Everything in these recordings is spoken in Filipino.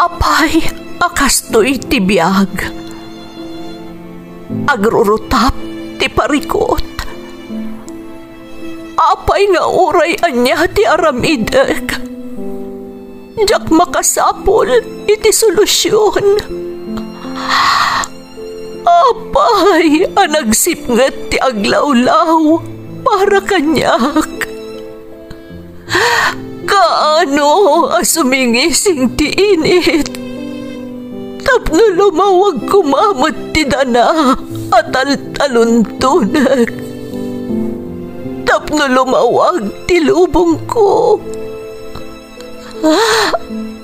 Apay, akastoy ti biyag. Agrurutap ti parikot. Apay nga uray anya ti aramidek. Jak makasapol iti solusyon. Apay, anagsipnget ti aglawlaw para kanyak. Kaano asumingising ti init. Tapno lumawag kumamot ti dana at taluntunak. Tapno lumawag ti lubong ko.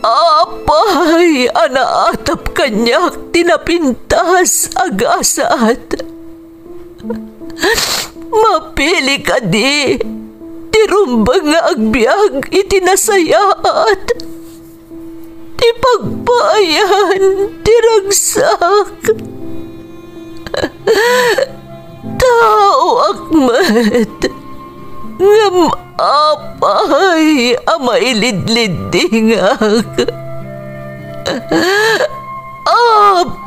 Apay, anaatap kanyak tinapintas agasat. Mapili ka di, tirumbang nga agbyag itinasayaat. Ti pagpayan, tiragsak. Tao akmat, ngam apay, amailidlidingak.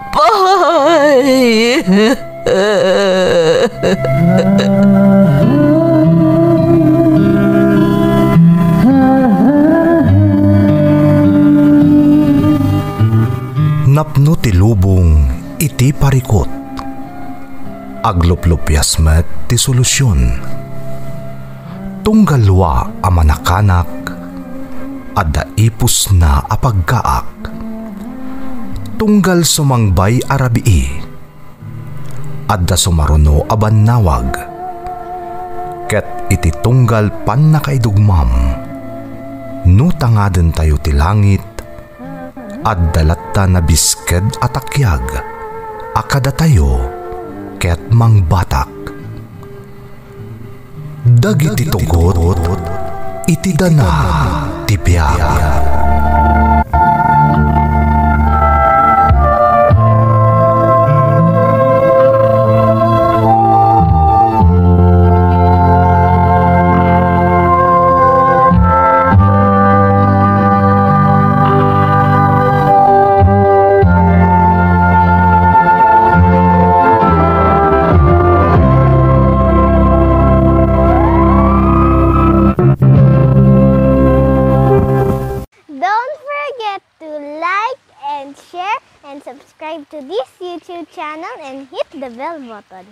Apay. Napno ti lubong iti parikot. Agluplupyas met ti solusyon. Tunggalwa a manakanak adda ipus na apagkaak. Tunggal sumangbay arabii adda sumaruno a bannawag. Ket iti tunggal pan nakaidugmam no tangaden tayo ti langit adda latta na bisked atakyag akada tayo ket mangbatak. Dagiti tugot iti dana ti biag. Subscribe to this YouTube channel and hit the bell button.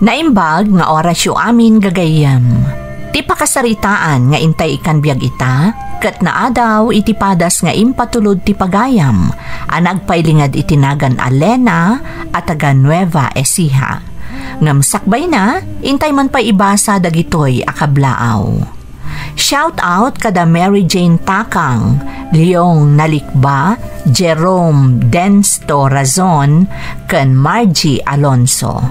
Naimbag nga orasyo amin gagayam. Ti pakasaritaan nga intay ikan biag ita, ket naadaw iti padas nga impatulod ti pagayam, anagpailingad itinagan Alena at taga Nueva Ecija. Ngam sakbay na, intay man pa ibasa dagitoy akablaaw. Shout out kada Mary Jane Takang, Leong Nalikba, Jerome Densto Razon, ken Margie Alonso.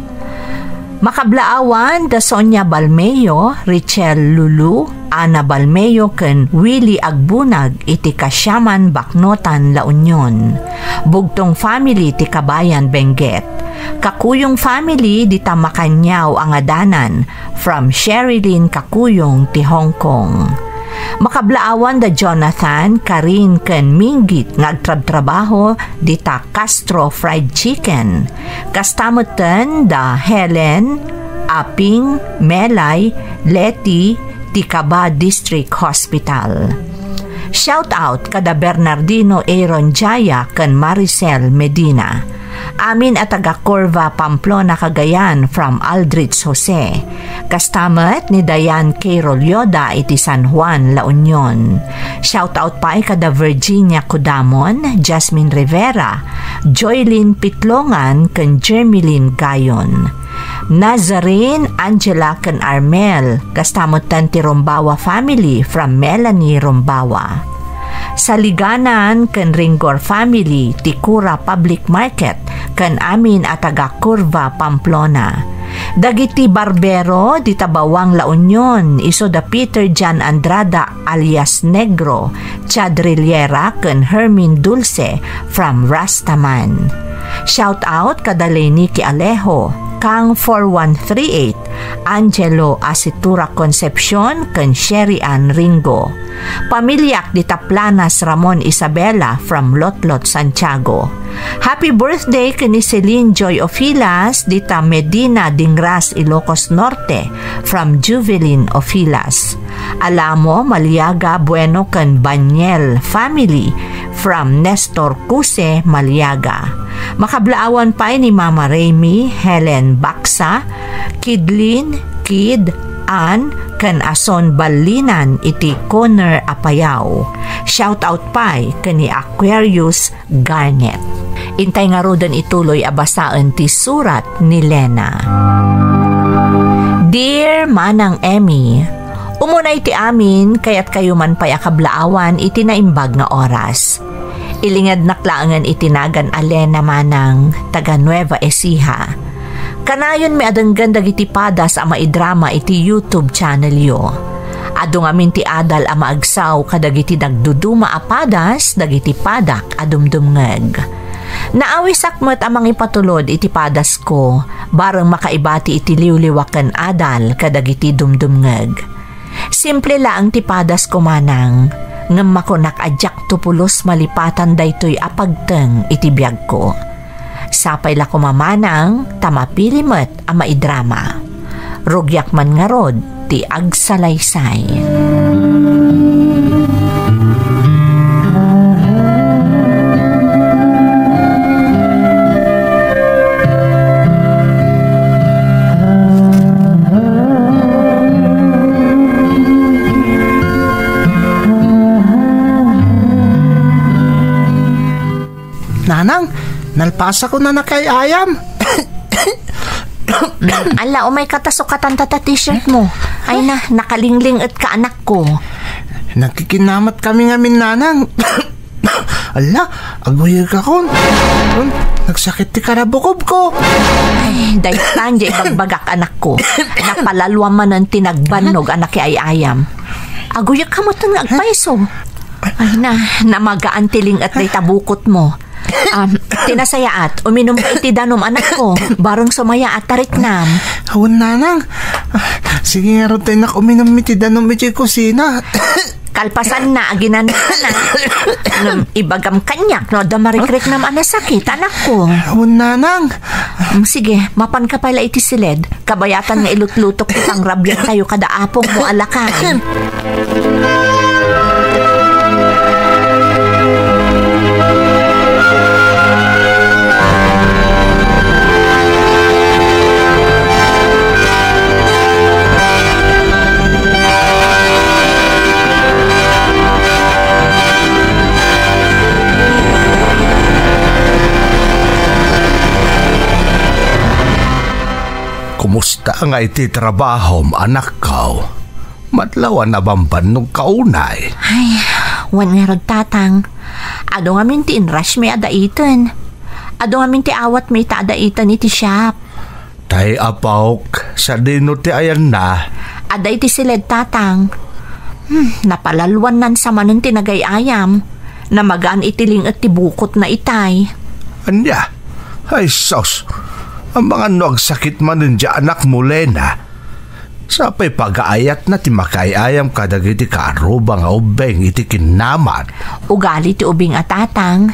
Makablaawan da Sonia Balmeo, Richel Lulu, Ana Balmeo ken Willie Agbunag iti Kasyaman Baknotan La Union. Bugtong family ti Kabayan Benguet. Kakuyong family di Tamakanyaw ang adanan from Sherilyn Kakuyong ti Hong Kong. Makablaawan da Jonathan, Karin ken Minggit ngagtrab-trabaho di ta Castro Fried Chicken. Kastamutan da Helen, Aping, Melay, Leti ti Caba District Hospital. Shout out kada Bernardino Aaron Jaya ken Maricel Medina. Amin at taga Corva, Pamplona, Cagayan from Aldrich Jose. Kastamat ni Diane K. Rolyoda iti San Juan, La Union. Shout out pa ay kada Virginia Kudamon, Jasmine Rivera, Joylyn Pitlongan, ken Jermeline Gayon. Nazarene Angela ken Armel, kastamutan ti Rombawa family from Melanie Rombawa. Saliganan ken Ringgor family ti Cura Public Market ken amin at taga Curva, Pamplona. Dagiti Barbero di Tabawang La Union iso da Peter Jan Andrada alias Negro, Chad Riliera ken Hermin Dulce from Rastaman. Shout out kada Leniki Alejo, Kang 4138, Angelo Asitura Concepcion ken Sherry Ann Ringo. Pamilyak di Taplanas Ramon Isabela from Lotlot, Santiago. Happy birthday kini Celine Joy Ofilas dita Medina Dingras, Ilocos Norte from Juvelin Ofilas. Alamo Maliaga Bueno ken Banyel family from Nestor Cuse, Maliaga. Makablaawan pa ni Mama Remy, Helen Baksa, Kidlin, Kid, Ann, ken Ason Balinan iti Conner Apayao. Shout out pa kani Aquarius Garnet. Intay nga rodan ituloy abasaan ti surat ni Lena. Dear Manang Emmy, umunay ti amin kayat kayo man pay akablaawan iti naimbag nga oras. Ilingad naklaangan itinagan Alena Manang taga Nueva Ecija. Kanayon may adanggan dagiti padas a maidrama iti YouTube channel yo. Adong amin ti adal a maagsaw kadagiti nagduduma a padas dagiti padak adumdumngeg. Naawisak mo't amang ipatulod iti padas ko bareng makaibati iti liwliwaken adal kadagiti dumdumngeg. Simple laang ti padas ko manang ngem makunak adyak tupulos malipatan daytoy apagteng iti biag ko. Sapay la kumamanang tamapilimet a maidrama. Rugyak man nga rod ti agsalaysay. Nanang, nalpasa ko na kay ayam. Ala, umay katasukatan tata t-shirt mo. Ay na, nakalingling at kaanak ko. Nakikinamat kami ngamin, Nanang. Ala, aguyag ako. Nagsakit ti karabukob ko. Ay, daytan di bagbagak anak ko. Napalalwa man ang tinagbanog anak kay ayam. Aguyag ka mo itong agpaiso. Ay na, namagaan tiling at day tabukot mo. Tinasayaat, uminom ka iti danom anak ko. Barong sumaya at tariknam. Awan, Nanang. Sige nga rin tayo na uminom iti danom iti kusina. Kalpasan na, aginan ka na. Ibagam kanyak, no, damarikrik nam anasakit, anak ko. Awan, Nanang. Sige, mapan ka pala iti silid. Kabayatan nga ilutlutok itang rabyan kayo kada apong mo alakay. Kumusta nga iti trabaho, anak ko? Madlawan na bamban nung kaunay. Ay, wan nga tatang. Ado nga min ti inrush may adaitan. Ado nga min ti awat may taadaitan iti shop. Tay apawk, sa dino ti ayan na. Aday ti silid tatang. Napalalwan nan sa manon tinagayayam. Namagaan itiling at tibukot na itay. Anya? Ay sos, ang mga nagsakit man din dya anak mo, Lena. Sapay pag-aayat na ti makayayam kadagiti kaarubang nga ubeng iti kinaman. Ugali ti ubing atatang.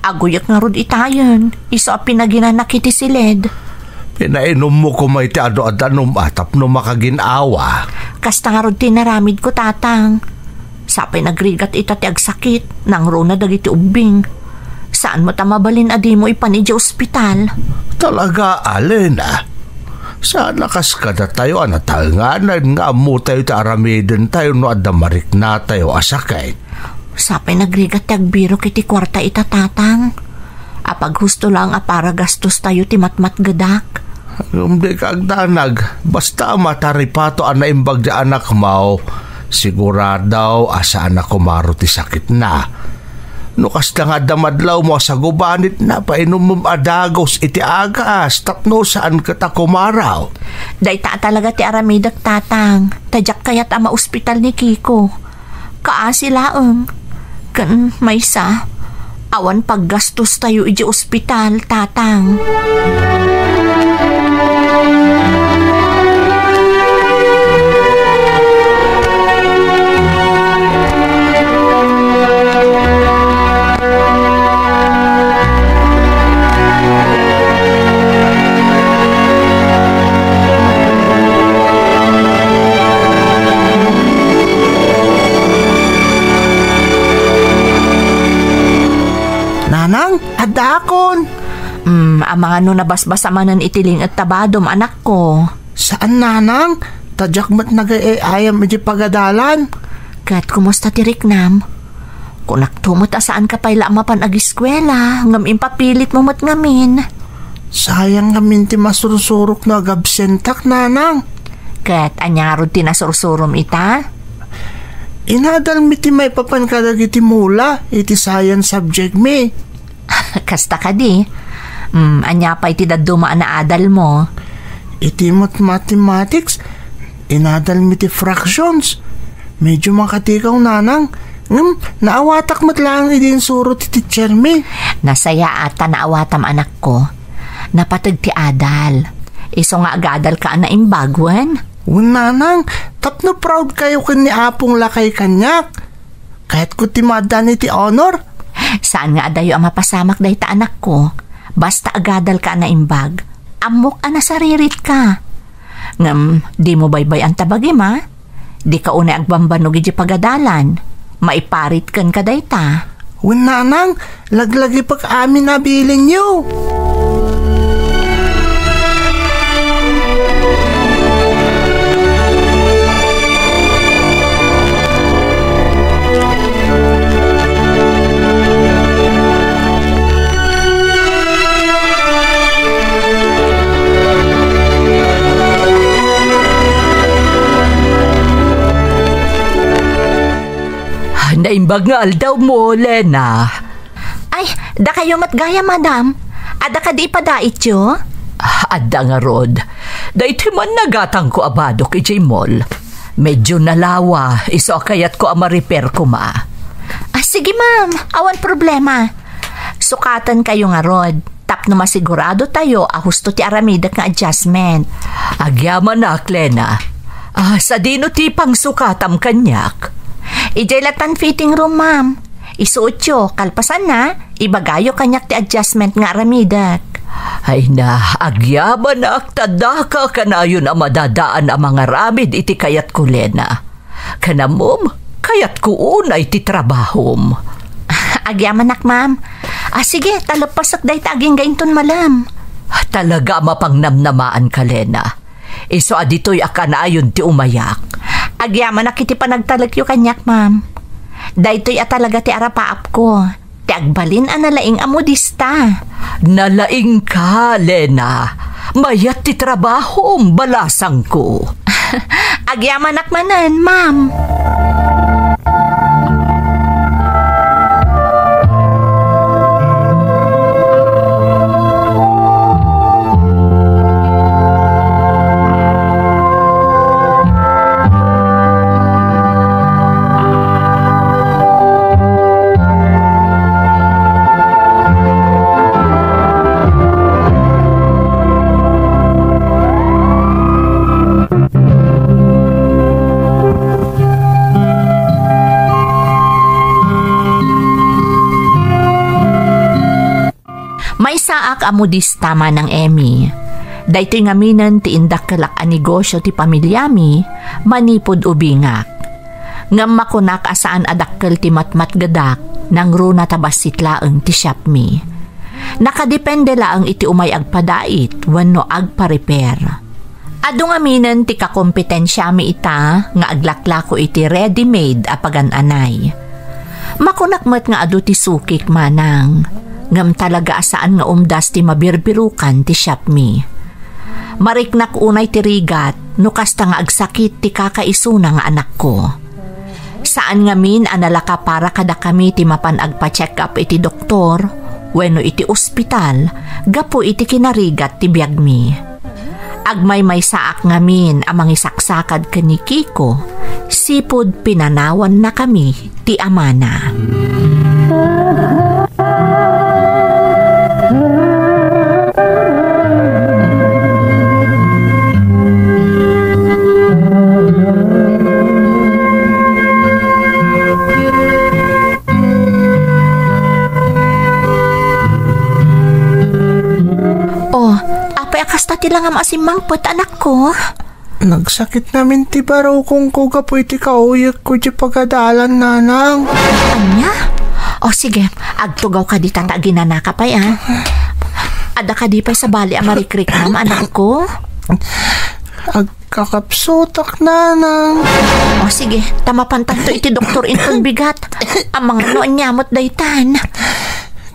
Aguyak nga rod itayon. Iso pinaginanak iti silid. Pinainom mo kumay ti ado-adanom atap no makaginawa. Kasta nga rod tinaramid ko tatang. Sapay nagrigat ita ti agsakit. Nang rona dagiti ubing. Saan mo tamabalin adi mo ipanidya ospital? Talaga, Alena. Saan nakas kada tayo anatalnganan nga mo tayo ta aramiden tayo no adamarik na tayo asakay. Sapay nagrigat tagbiro kiti kwarta ita tatang. Apag husto lang para gastos tayo ti matmat gadak. Hindi ka agdanag. Basta mataripato ang naimbag di anak mo. Siguradaw asa anak kumaro ti sakit na. Nukas na nga damadlaw mo sa gubanit na painom mo adagos iti agas tapno saan ka ta kumaraw. Dayta talaga ti aramidak tatang. Tadyak kayat ama ospital ni Kiko. Kaasi laeng. Kan maysa. Awan paggastos tayo iti ospital tatang. Nanang, adakon. Ang mga nabasbas amanan itiling at tabadom anak ko. Saan nanang? Tadyak mat nag-ayam iti pagadalan. Kat kumusta ti Riknam? Kung naktumot asaan ka pa'y mapan ag-eskwela, ngam impapilit mo mat ngamin. Sayang ngamin ti masursurok na agabsentak nanang. Kat anyarod ti nasursurom ita? Inadal mi ti may papan kadag iti mula, iti science subject mi. Kasta ka di. Anya pa iti dadumaan na adal mo. Iti mathematics, inadal mi ti fractions. Medyo makatikaw nanang. Naawatak mat lang idin suro ti teacher mi. Nasaya ata naawatam anak ko. Napatag ti adal. Iso nga agadal ka na imbagwan. Nanang, tapno proud kayo kan ni Apong lakay kanyak. Kahit ko ti madan iti honor. Saan nga adayo ang mapasamak dahi ta anak ko? Basta agadal ka na imbag. Amok ana saririt ka. Ngam, di mo baybay ang tabagim ha? Di ka una agbambanog iti pagadalan. Maiparit kan ka dahi ta. Nanang, laglagi pag amin nabilin niyo. Naimbag nga aldaw mo, Lena. Ay, da kayo matgaya, madam. Ada ka di padait yo? Ada nga, Rod. Da iti man nagatang ko abado kay Jmol. Medyo nalawa, iso kayat ko ama-repair ko ma. Sige, ma'am. Awan problema. Sukatan kayo nga, Rod. Tapno masigurado tayo, husto ti aramida nga adjustment. Agyaman na, Lena. Sa dino ti pang sukatam kanyak. Ijailatan fitting room, ma'am. Isuot yo, kalpasan na, ibagayo kanyak ti adjustment nga aramidak. Ay na, agyaban na aktadaka kanayon ang madadaan ang mga ramid iti kayat ko, Lena. Kanamom, kayat ko unay ti trabahom. Agyaman nak, ma'am. Sige, talapasak day taging gainton malam. Talaga mapangnamnamaan ka, Lena. Iso adito'y akanayon ti umayak. Agyaman na kiti panagtalagyo kanyak, ma'am. Daytoy talaga ti arapaap ko. Ti agbalin nalaing amodista. Nalaing ka, Lena. Mayat ti trabaho balasang ko. Agyaman nakmanan, ma'am. May saak amodista man ng Emmy. Daytoy ngaminan ti indak kalak a negosyo ti pamilyami, manipod ubingak. Ngam makunak asaan adakkel ti matmat gadak, nang runa tabasit laeng ti shop mi. Nakadepende laeng iti umay agpadait, wenno agpa-repair. Adu ngaminan ti kakompetensya mi ita, nga aglaklako iti ready-made apagan-anay. Makunak met nga adu ti sukik manang. Ngam talaga asaan nga umdas ti mabirbirukan ti shop mi. Mariknak unay ti rigat, no kasta nga agsakit ti kakaisuna nga anak ko. Saan ngamin analaka para kada kami ti mapan agpa-check up iti doktor, wenno iti ospital, gapo iti kinarigat ti biyag mi. Agmay may saak ngamin amang isaksakad kani Kiko, sipod pinanawan na kami ti amana. tila nga maasimangpot anak ko. Nagsakit namin ti baro kung kuga po iti kauyak ko di pagadalan, nanang. Anya? O sige, agtugaw ka di tatagin na ka pa yan. Ada ka di pa sa bali ang marikrik nam, anak ko. Agkakapsutak, nanang. O sige, tamapantan to iti doktor inton bigat. Ang mga noon nyamot daytan.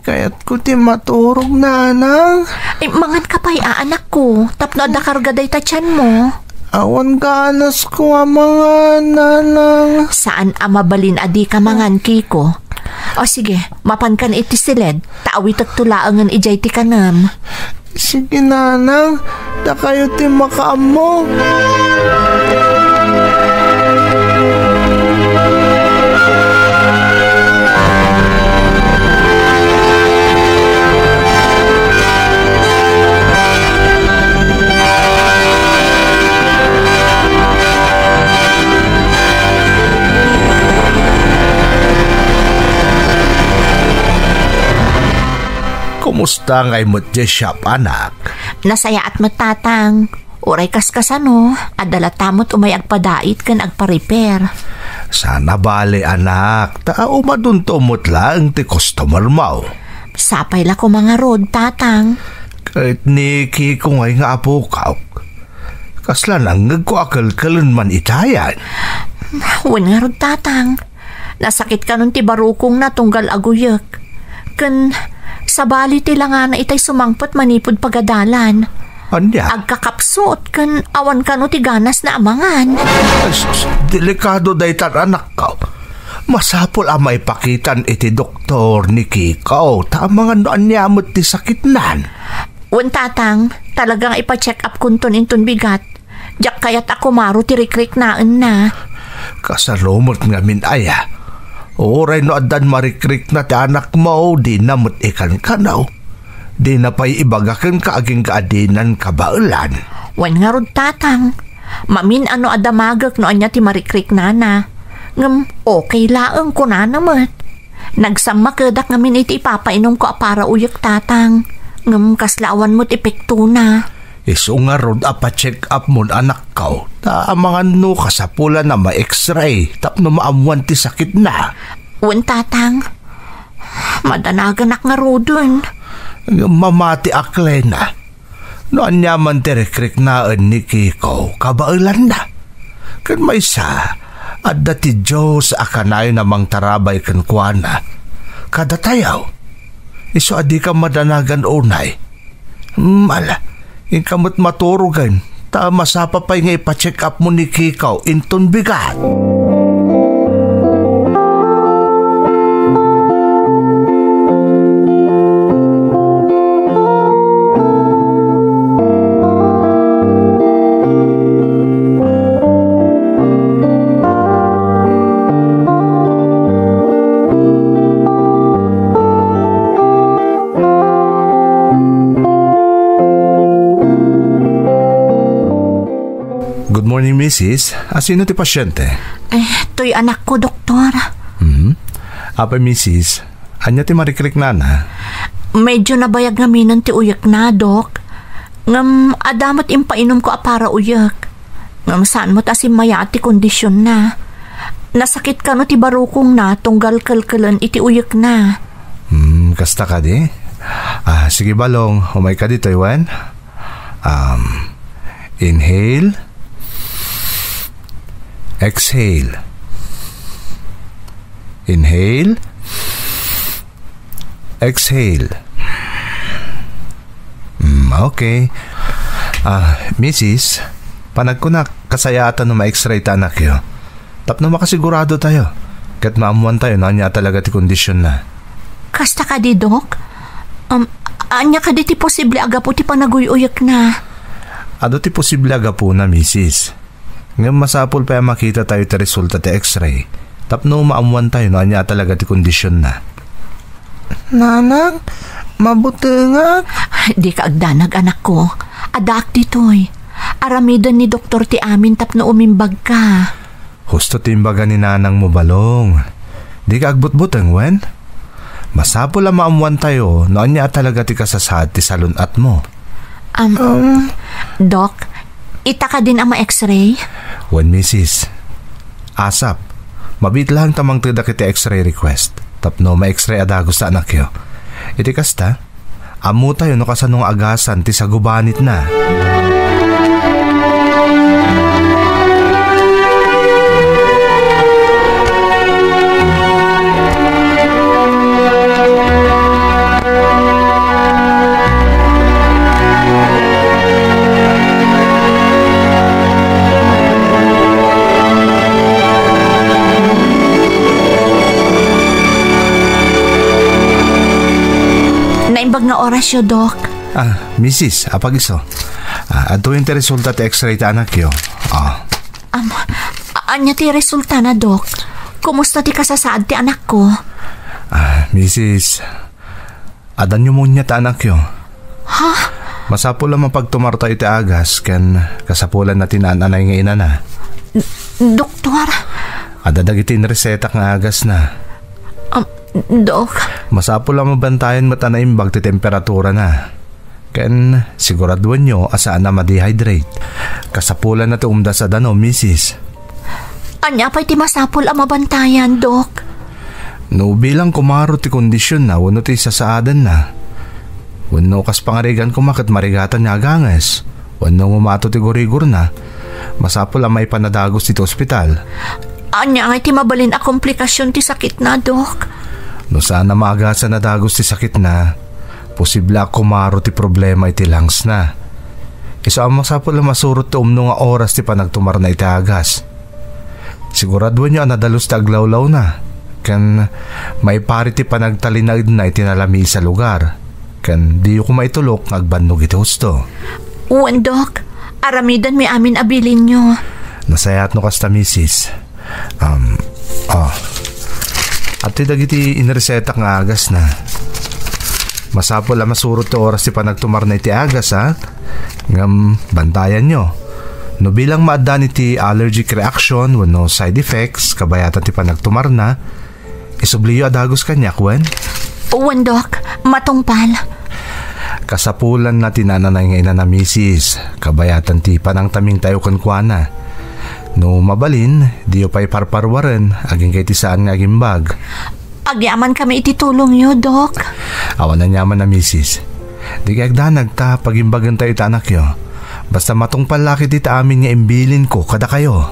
Kaya't ko ti maturog, nanang. Ay, mangan ka pa anak ko. Tapno ada karga dayta tiyan mo. Awan ganas ko ang mga nanang. Saan amabalin adi ka mangan, Kiko? O sige, mapan kan iti silid. Taawit at tulaangan ijay ti kanam. Sige, nanang. Da kayo ti makaamo. Kumusta ngay mo't di shop, anak? Nasaya at matatang. Uray kaskasano, adala tamot umay agpadait kan agpa-repair. Sana bali, anak. Umadun tumot lang ti customer mo. Sapay la ko mga road, tatang. Kahit ni Kiko ngay nga apukaw. Kasla nang nagkuakal-kalan man itayan. Wan nga road, tatang. Nasakit ka nun ti barukong na tunggal aguyak. Kan sa bali tila nga na itay sumangpot manipod pagadalan. Anya? Agkakapsot kan awan ka no ti ganas na amangan. Delikado daytan, anak ko. Masapol ang may pakitan iti doktor ni Kiko. Tamang ano anyamot ti sakit nan. Wan, tatang, talagang ipa-check up kunton inton bigat. Diyak kayat ako maro ti rikrik naan na. Kasarumot nga min aya. Oray no adan marikrik na ti anak mo, di namot ikan kanaw. Di na pa'y ibagakan ka aging kaadinan kabaulan. Wan nga rod, tatang. Mamin ano adamagak no anya ti marikrik nana. Ngam, okay laang ko na naman. Nagsamakadak ngamin iti ipapainom ko para uyak, tatang. Ngam, kaslawan mo't epekto na. Iso nga rod apa-check up mo anak ko. Taamangan no kasapulan na ma-x-ray. Tapno maamuan ti sakit na. Wan, tatang. Madanaganak nga rodon. Mamati akle na. No anyaman ti rekrik naan ni Kiko. Kabailan na. Kan may sa. At dati Diyos akanay namang tarabay kan kuana. Kada tayaw. Iso adi ka madanagan unay. Mala. Yung kamot maturugan, tama sa papay nga ipa-check up mo ni Kikaw, inton bigat. Good morning, Mrs. Sino ti pasyente? To'y anak ko, doktor. Apa, Mrs. Anya ti marikrik nana? Medyo nabayag ngamin ti uyak na, dok. Ngam, adamat impainom ko para uyak. Ngam, saan mo tasim maya ti kondisyon na. Nasakit ka no ti barukong na, tunggal kalkalan iti uyak na. Kasta ka di? Sige balong, umay ka dito, Iwan. Inhale. Exhale. Inhale. Exhale. Okay. Mrs., panag ko na kasayatan na ma-x-ray ta anak yun. Tapno makasigurado tayo. Kahit maamuan tayo na anya talaga ti kondisyon na. Kasta ka di, dok? Anya ka di ti posible aga po ti panaguyuyak na. Ado ti posible aga po na, Mrs. Ngayon masapol pa makita tayo ti resulta ti x-ray. Tapno maamuan tayo na anya talaga ti kondisyon na. Nanang, mabuti nga. Di ka agdanag, anak ko. Adak ditoy. Aramidan ni doktor ti amin tapno umimbag ka. Husto ti imbaga ni nanang mo balong. Di ka agbut-butang, Wen? Masapol ang maamuan tayo na anya talaga ti kasasad ti salunat mo. Doc, ita ka din ang ma-x-ray? Wen Mrs. Asap, mabit lang tamang tada kiti x-ray request. Tapno ma-x-ray adagos sa anak yo. Iti kasta, amu tayo no kasanong agasan ti sagubanit na. Naimbag na oras yo, Doc. Mrs. Apag iso. Ato yung ti resulta ti x-ray ta anak yo. Anya ti resulta na, Doc? Kumusta ti kasasaad ti anak ko? Mrs. Adan nyo mo niya ta anak yo. Ha? Masapo lang mapagtumar tayo ti agas ken kasapulan na tinananay nga ina na. Doktor? Adadag iti reseta nga agas na. Doc? Masapo lang mabantayan mata na imbag ti temperatura na. Ken siguraduan nyo asaan na ma-dehydrate. Kasapulan na ti umda sa dano, Mrs. Anya pa'y ti masapul ang mabantayan, Doc? No bilang kumaro ti kondisyon na wano ti sasaadan na. Wano kas pangarigan kumakat marigatan niya aganges. Wano ngumato ti gurigor na. Masapul ang may panadagos ti ospital. Anya ay ti mabalin a komplikasyon ti sakit na, Doc? No sana maagasan na dagos ti sakit na, posible kumaro ti problema iti lungs na. Iso ang masapul ang masurot ti umno nga oras ti panagtumar na iti agas. Siguraduan nyo ang nadalos ti aglawlaw na. Kan may pari ti panagtalinag na iti nalami sa lugar. Kan di ko maitulok agbannog iti husto. Uwan, Doc. Aramidan may amin abilin nyo. Nasayat no kasta, Mrs. At dagiti inreseta nga agas na. Masapol ang masurot to oras ti panagtumar na iti agas ha. Ngam bantayan nyo. No bilang maadan iti allergic reaction wano side effects kabayatan ti panagtumar na, isubliyo adagos kanya kwen? Uwan, Doc. Matungpal. Kasapulan na tinananay nga ina na Mrs. Kabayatan ti panang taming tayo kankwana. No mabalin, diyo pa'y parparwaran, aging kay ti saan nga agimbag. Agyaman kami ititulong nyo, Doc. Awan na nyaman na, Mrs. Di kagdanag ta, pagimbagan tayo tanak yo. Basta matong palaki di ta amin nga imbilin ko kada kayo.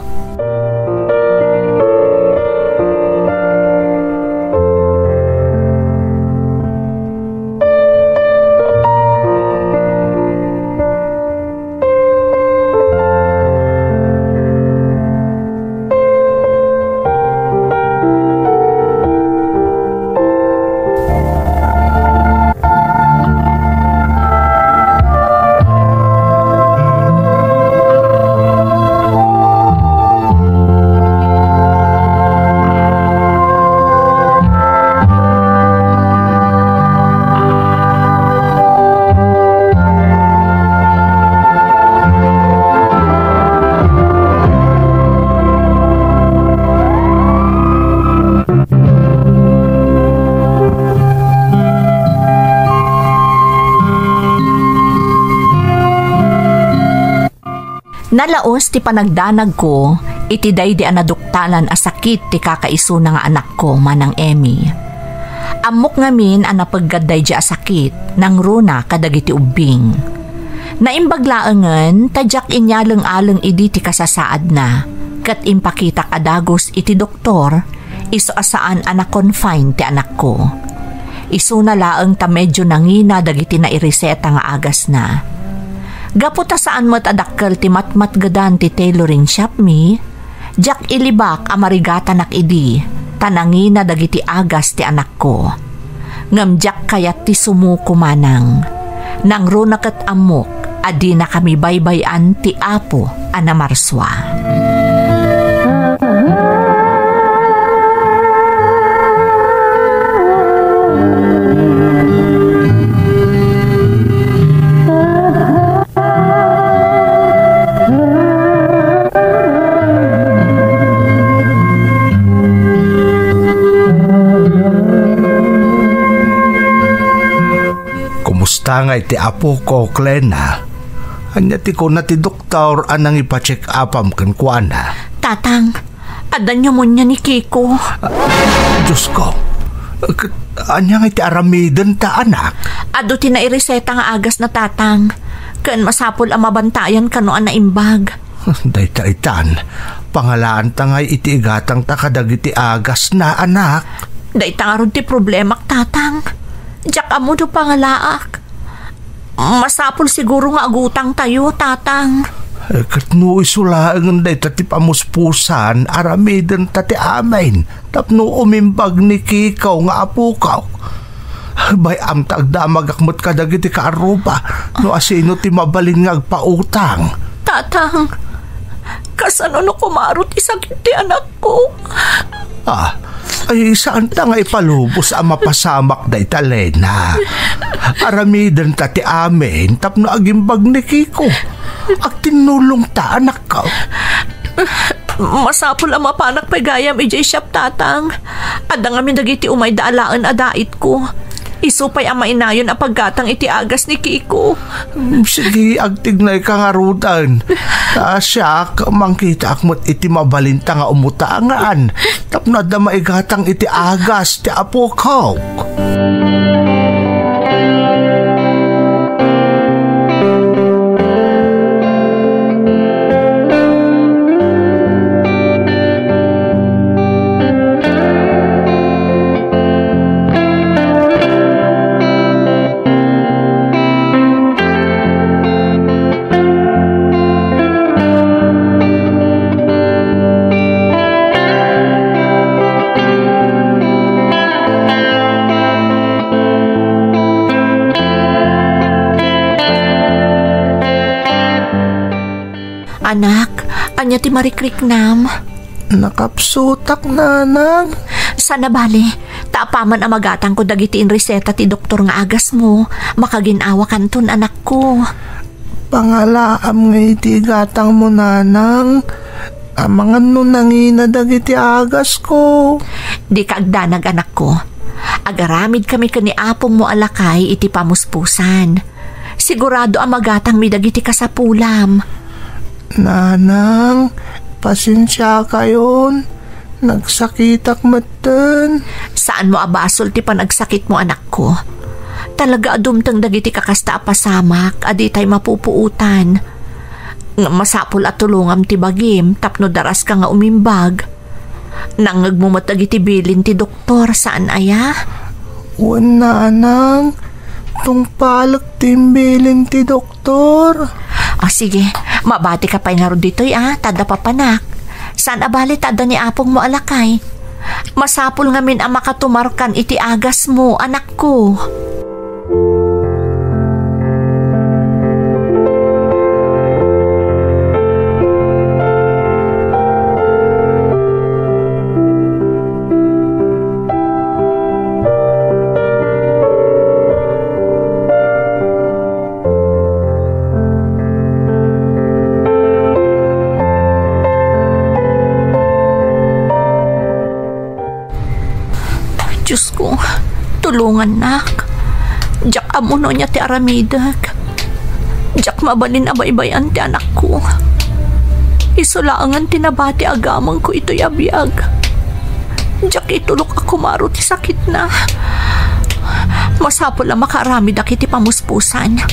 Nalaos ti panagdanag ko, iti daydi anaduktalan a sakit ti kakaiso na nga anak ko manang Emmy. Amok ngamin ang napaggaday di a sakit, nang runa kadagiti ubing. Naimbaglaangan, tadyak inyalang-alang idi ti kasasaad na, kat impakita kadagos iti doktor, iso asaan anak confine ti anak ko. Iso na laang ta medyo nangina dagiti na ireseta nga agas na. Gaputa saan mo't adakkel ti matmat gadan ti tailoring shop mi, jak ilibak amarigata nak idi, tanangina dagiti agas ti anak ko. Ngamjak kayat ti sumuko manang, nang runakat amok, adi na kami baybayan ti apo anamarswa. Kumusta nga iti apo ko, Klena? Anya ti ko na ti doktor anang ipa-check upam kan kuana. Tatang, adan nyo mo niya ni Kiko. Diyos ko, anya nga iti aramidan ta anak. Ado ti naireseta nga agas na tatang. Ken masapol ang mabantayan kanoan na imbag. Dayta-itan, pangalaan ta nga iti igatang ta kadag iti agas na anak. Dayta nga ron ti problemak tatang. Diyak amo do pangalaak. Masapol siguro nga agutang tayo, tatang. Kat no isulaang day tati pamuspusan, aramidan tati amain. Tapno umimbag ni Kikaw nga apukaw. Bay amtag damag akmot kadag iti kaaruba, no asino ti mabalin nga agpautang. Tatang, kasano no kumarot isakit ti anak ko? Ay saan ta nga ipalubos ang mapasamak da italena. Aramidan ta ti amin tapno agimbag ni Kiko. At tinulong ta anak ka. Masapol ang mapanak pa gayam ijay shop tatang. Adang amin dagiti umay daalaan adait ko. Isupay ang mainayon ang paggatang iti agas ni Kiko. Sige, agtignay ka nga rudan. Siyak, mangkita akmot iti mabalinta nga umutangaan. Tapno da maigatang iti agas ti apukaw. Anak, anya ti marikriknam. Nakapsutak nanang. Sana bali, taapaman ang magatang ko dagiti in reseta ti doktor nga agas mo. Makaginawa kanton anak ko. Pangalaam nga iti gatang mo nanang. Amangan no nangina dagiti agas ko. Di ka agdanag anak ko. Agaramid kami kani apong mo alakay iti pamuspusan. Sigurado ang magatang mi dagiti kasapulam. Nanang, pasensya kayon. Nagsakitak matan. Saan mo abasol ti panagsakit mo anak ko? Talaga adumtang dagiti kakasta pasamak, adi tay mapupuutan. Masapol at tulungam ti bagim, tapno daras ka nga umimbag. Nangag mo matagiti bilin ti doktor, saan aya? Wan nanang, tungpalak timbilin ti doktor. Sige, mabati ka pa nga ron dito'y tada papanak. Saan abali tada ni apong mo alakay? Masapul ngamin ang makatumarkan iti agas mo, anak ko. Diyos ko, tulungan nak. Diyak amuno niya ti aramidag. Diyak mabalin abaybayan ti anak ko. Isulaangan tinabati agamang ko ito'y abiyag. Diyak itulok ako maro ti sakit na. Masapol ang makaramid akiti pamuspusan.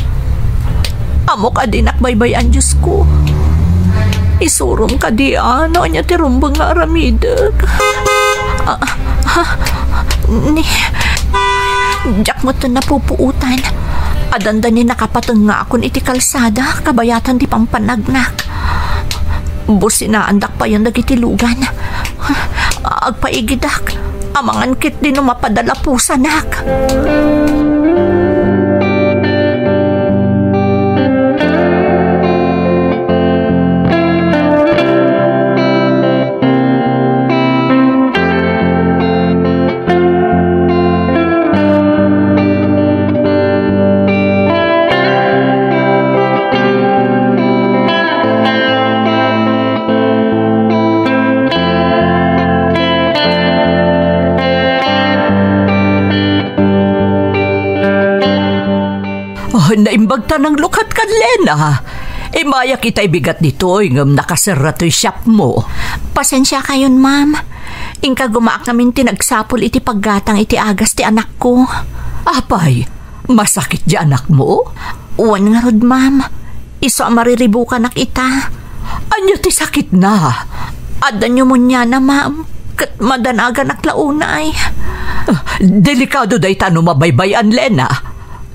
Amok adinak baybayan Diyos ko. Isurum ka di ano niya ti rumbang nga aramidag. Diyak mo ito napupuutan. Adanda ni nakapatang nga akon iti kalsada, kabayatan di pampanagnak. Businaandak pa yan nagitilugan. Agpaigidak, amangan kit din mapadala pusanak. Naimbag ta ng lukat kan Lena. Maya kita'y bigat dito, ngam nakasara to'y shop mo. Pasensya kayon, ma'am. Ingka gumaak namin tinagsapol iti paggatang iti agas ti anak ko. Apay, masakit di anak mo? Uwan nga rod, ma'am. Iso mariribukan nak ita. Anyo ti sakit na? Adan pneumonia na, ma'am. Kat madanaga naklaunay. Delikado day tano mabaybayan, Lena.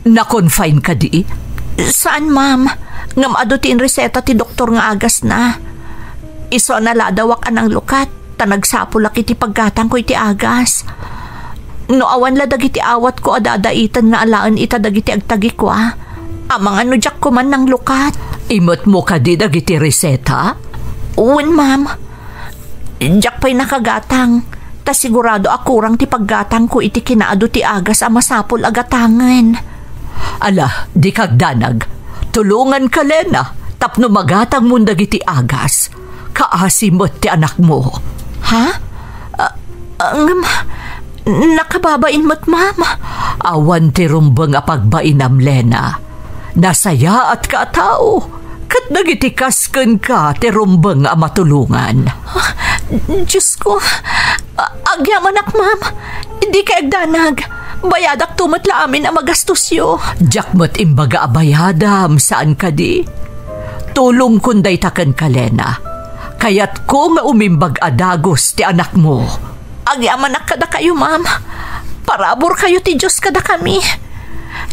Na-confine ka di? Saan, ma'am? Ngam ado ti reseta ti doktor nga agas na. Iso naladawak anang lukat. Tanagsapulak iti paggatang ko iti agas. No awan la dagiti awat ko adadaitan nga alaan ita dagiti agtagi ko Amang ano jak ko man ng lukat. Imot mo ka di dagiti reseta? Uwan, ma'am. Jak pa'y nakagatang. Ta sigurado akurang ti paggatang ko iti kinaado ti agas a masapul agatangan. Ala, di kagdanag. Tulungan ka, Lena. Tapno magatang mo dagiti agas. Kaasimot ti anak mo. Ha? Nakababain mo't, ma'am. Awan ti rumbang a pagbainam, Lena. Nasaya at katao. Kat nagitikas ka ti rumbang a matulungan. Diyos ko. Agyaman ak, ma'am. Hindi ka agdanag. Bayadak tumatla amin ang magastos yo. Jakmat imbaga abayadam, saan ka di? Tulong kunday takan ka, Lena. Kaya't ko nga umimbag adagos ti anak mo. Agyaman ak kada kayo, ma'am. Parabor kayo ti Diyos kada kami.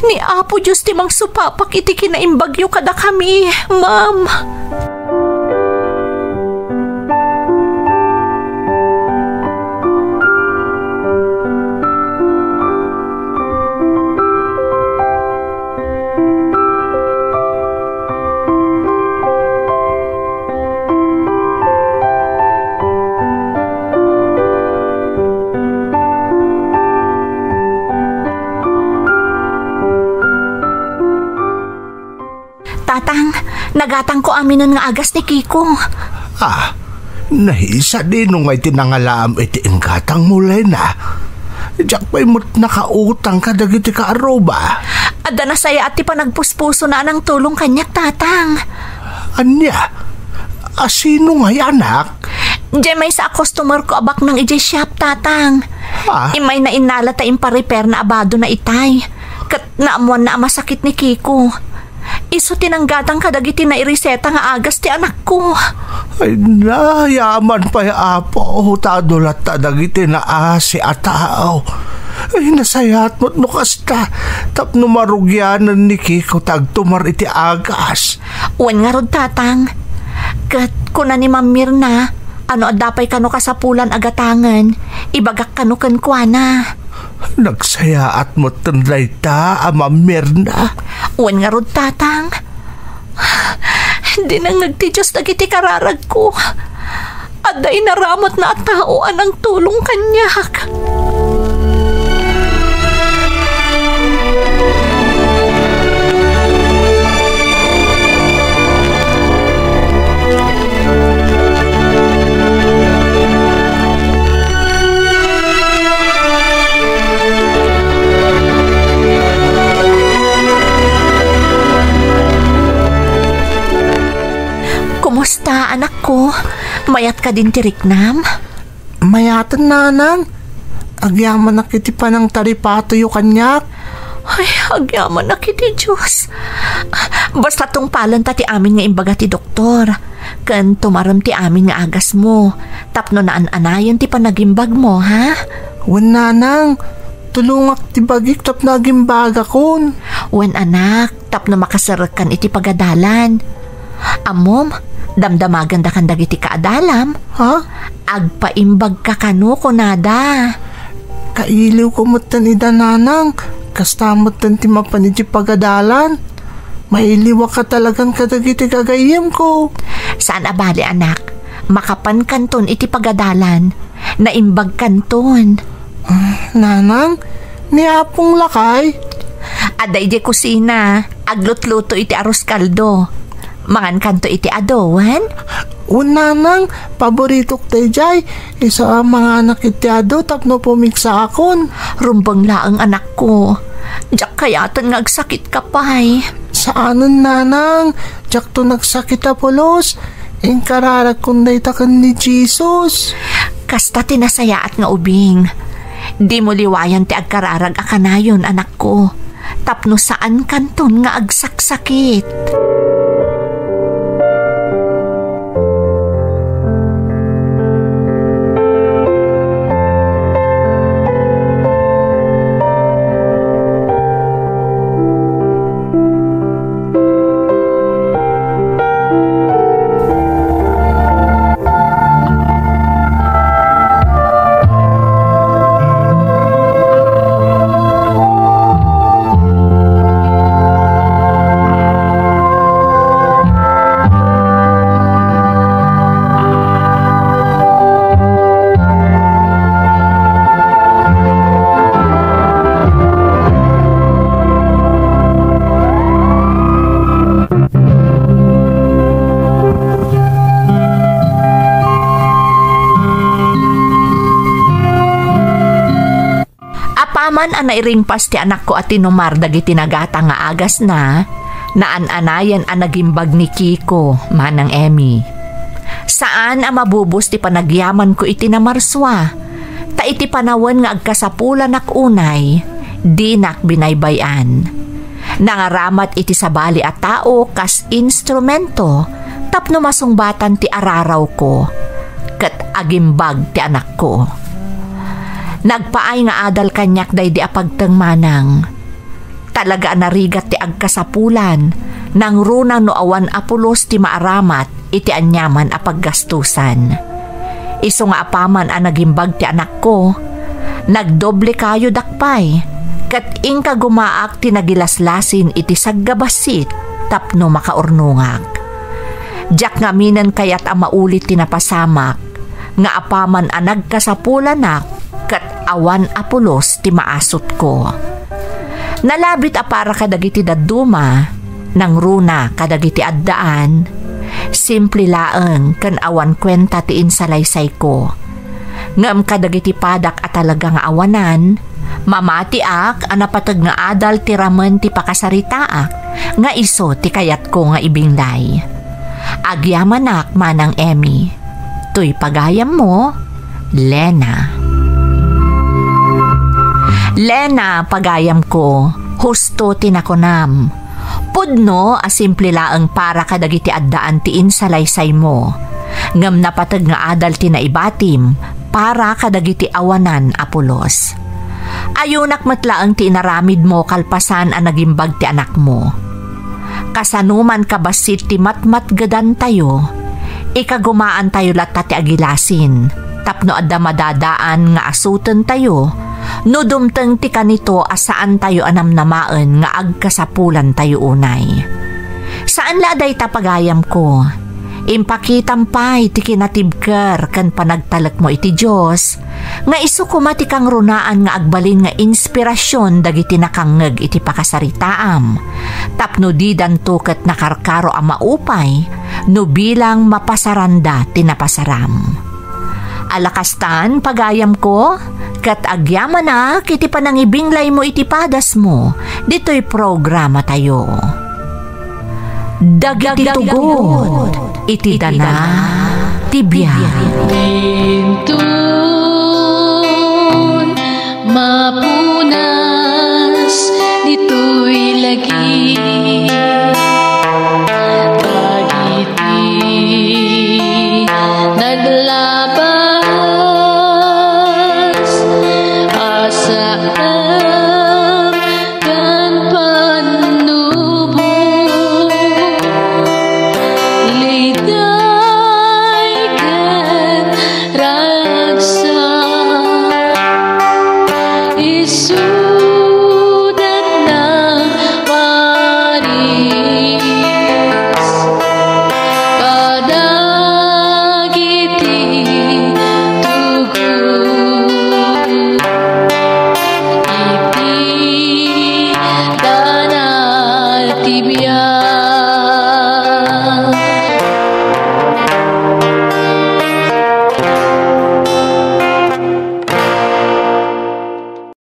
Ni Apo Diyos ti mang supapak iti kinaimbagyo kada kami, ma'am. Tatang, nagatang ko aminon nga agas ni Kiko. Nahisa din nung ay tinangalaam iti inggatang mo, Lena. Diyak pa'y mo't nakautang ka dagiti ka aroba. Ada na saya at ti panagpuspuso na anang tulong kanyak, tatang. Anya? Sino nga anak? Diyan may sa customer ko abak ng ije shop, tatang. Imay na inala ta impa-repair na abado na itay. Kat naamuan na masakit ni Kiko. Iso tinanggatang kadagiti na iriseta nga agas ti anak ko. Ay na, yaman pa'y Apo. Tadulat ta dagiti na asi at tao. Ay nasayat mo't nukasta. Tapno marugyanan ni Kiko tagtumar iti agas. Uwan nga rod, tatang. Kat kuna ni Ma'am Mirna, ano adapay kano kasapulan agatangan, ibagak kano kankwana. Nagsayaat mo tanlay ta, Ama Mirna. Uwan nga rod, tatang. Hindi nang nagtijos dagiti kararag ko. At day naramot na at taoan ang tulong kanyak. Kumusta, anak ko? Mayat ka din tiriknam? Mayatan, nanang. Agyaman na kiti pa ng taripato yu kanyak. Ay, agyaman na kiti Diyos. Basta tong palan ta ti amin nga imbaga ti doktor. Kan tumaram ti amin nga agas mo. Tapno na an-anayan ti panagimbag mo, ha? Wan, nanang. Tulungak ti bagik tap nagimbaga kon. Wan, anak. Tapno makasarakan iti pagadalan. Amom, damdamagan da kan dagiti kaadalam. Ha? Agpaimbag ka kano kunada. Kailiw ko mutan ida, nanang. Kastamot tan ti mapaniti pagadalan. Mailiwa ka talagang kadagiti kagayem ko. Saan abali, anak? Makapan kanton iti pagadalan. Naimbag kanton. Nanang, niapong lakay. Aday di kusina. Aglutluto iti arroz kaldo. Mangan kanto iti adowan? Nanang, paborito ko jay. Isa ang mga anak iti ado tapno pumiksa akon. Rumbang laang anak ko. Diyak kayatan nga agsakit ka pay. Saanon nanang? Diyak to nagsakit Apolos. Inkararag kunday takan ni Jesus. Kasta tinasayaat nga ubing. Di mo liwayan ti agkararag akanayon anak ko. Tapno saan kanton nga agsaksakit. Apaman anairing pas ti anak ko at tinumar dagiti nagata nga agas na naananayan ang nagimbag ni Kiko, manang Emmy. Saan ang mabubos ti panagyaman ko iti namarswa? Ta iti panawan nga agkasapulan ak unay, di nak binaybayan. Nangaramat iti sabali at tao kas instrumento, tapno masungbatan ti araraw ko, kat agimbag ti anak ko. Nagpaay nga adal kanyak day di apagteng manang. Talaga narigat ti agkasapulan, nang runa no awan Apolos ti maaramat iti anyaman a paggastusan. Isu nga apaman ang nagimbag ti anak ko, nagdoble kayo dakpay, kat ingka gumaak ti nagilaslasin iti saggabasit tapno makaurnungag. Diyak nga minan kayat ang maulit ti napasamak, nga apaman ang nagkasapulan ak, kat awan Apolos ti maasot ko. Nalabit para kadagiti daduma, nang runa kadagiti addaan, simple laeng kan awan kwenta ti insalaysay ko. Ngam kadagiti padak at talagang awanan, mamati ak anapatag nga adal ti ramen ti pakasaritaak, nga iso ti kayat ko nga ibinglay. Agyaman ak manang Emmy, tuy pagayam mo, Lena. Lena, pagayam ko, husto tinakonam. Pudno a simple laeng para kadagiti addaan ti insalaysay mo. Ngam napatag nga adal ti naibatim para kadagiti awanan Apolos. Ayunak matlaeng ti inaramid mo kalpasan ang nagimbag ti anak mo. Kasanuman kabasit ti matmatgadan tayo, ikagumaan tayo latta ti agilasin, tapno adda madadaan nga asuten tayo, no dumteng ti kanito asaan tayo anamnamaan nga agkasapulan tayo unay. Saan laday tapagayam ko? Impakitampay ti kinatibker kan panagtalek mo iti Diyos, nga isu kumati kang runaan nga agbalin nga inspirasyon dagiti nakangeg iti pakasaritaam, tapno di dantuket nakarkaro a maupay, no bilang mapasaranda ti napasaram. Alakastan pagayam ko, kat agyaman na kiti panangibinglay mo iti padas mo, dito'y programa tayo. Dagiti tugod, iti dana, tibiyay. Bintun, mapunas, dito'y lagi.